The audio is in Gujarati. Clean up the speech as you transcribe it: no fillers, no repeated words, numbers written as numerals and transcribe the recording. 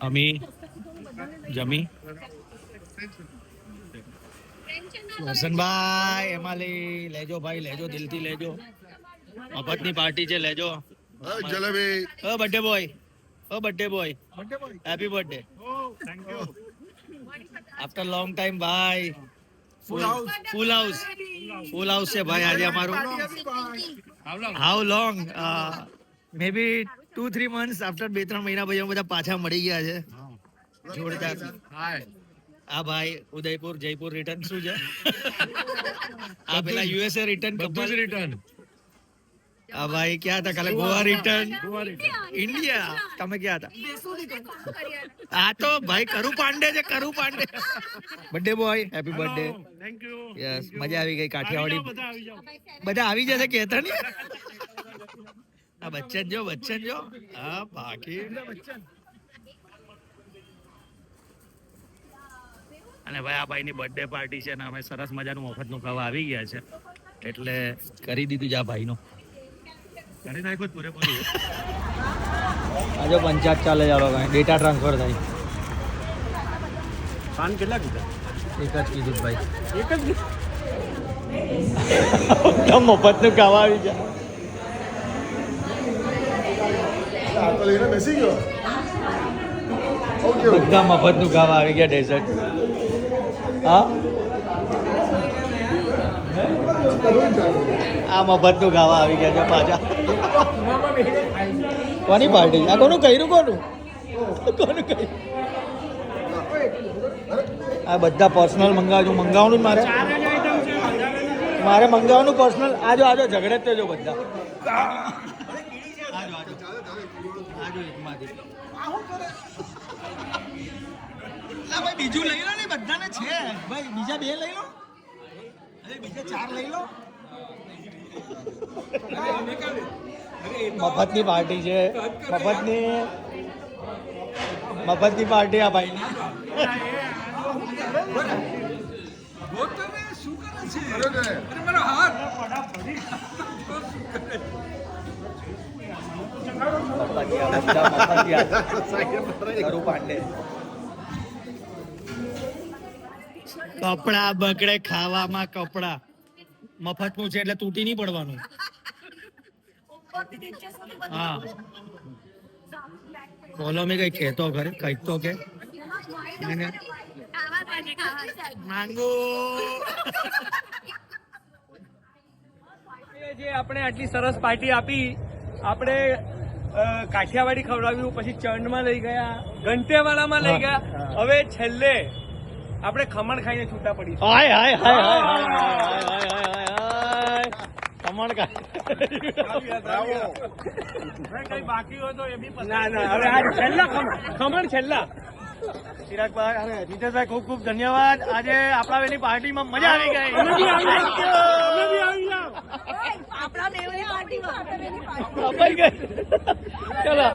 અમી જમી વસંતભાઈ એમાં લેજો ભાઈ, લેજો દિલથી લેજો. મફતની પાર્ટી છે, લેજો. Birthday boy, birthday boy, happy birthday. After long time ભાઈ, ફૂલ હાઉસ છે ભાઈ આજે અમારું. How long? Maybe 2-3 months આફ્ટર 2-3 મહિના પછી બધા પાછા મળી ગયા છે. જોરદાર. આ ભાઈ ઉદયપુર જયપુર રિટર્ન શું છે? આ પેલા યુએસએ રિટર્ન, બધું જ રિટર્ન. આ ભાઈ ક્યાં હતા કાલે? Goa return, India. તમે ક્યાં હતા? આ તો ભાઈ કરું પાંડે છે, કરું Pandey. Birthday boy, happy birthday. Thank you. Yes, મજા આવી ગઈ. કાઠિયાવાડી બધા આવી જશે કહેતા ને. આ બચ્ચન જો, બચ્ચન જો. હા બાકી અને ભાઈ આ ભાઈની બર્થડે પાર્ટી છે ને અમે સરસ મજાનું મફતનું ખાવા આવી ગયા છે એટલે કરી દીધું છે. આ ભાઈનું કરી નાખ્યું પૂરેપૂરું. આજે પંચાયત ચાલે ચાલો ભાઈ, ડેટા ટ્રાન્સફર થાય. પાન કેટલા કીધા? એક જ કીધું ભાઈ, એક જ. મફતનું ખાવા આવી ગયા, બધા મફતનું ખાવા આવી ગયા. ડેઝર્ટ. હા આ મફતનું ખાવા આવી ગયા છે પાછા. કોની પાર્ટી? આ કોનું કર્યું? કોનું કર્યું? આ બધા પર્સનલ મંગાવવાનું મારે મંગાવવાનું પર્સનલ. આજો ઝઘડે જ જો બધા. ભાઈ બીજું લઈ લો ને, બધાને છે ભાઈ. બીજા 2 લઈ લો, બીજા 4 લઈ લો. મફતની પાર્ટી છે, મફતની પાર્ટી આ ભાઈ. કપડા બગડે ખાવામાં, કપડા મફતનું છે એટલે તૂટી નહીં પડવાનું. હા બોલો, મેં કઈ કહેતો ઘરે કઈક તો કે માંગુ. જે આપણે આટલી સરસ પાર્ટી આપી, આપણે કાઠિયાવાડી ખવડાવ્યું, પછી ચંડમાં લઈ ગયા, ઘંટેવાળામાં લઈ ગયા, હવે છેલ્લે આપણે ખમણ ખાઈને છૂટા પડી. ખમણ કઈ બાકી હોય તો એ બી હવે છેલ્લા ખમણ છેલ્લા. ચિરાગભાઈ અને જીતેશભાઈ ખૂબ ખૂબ ધન્યવાદ. આજે આપણા વેલી પાર્ટીમાં મજા આવી ગઈ. આપણા બેવની પાર્ટીમાં ચલો.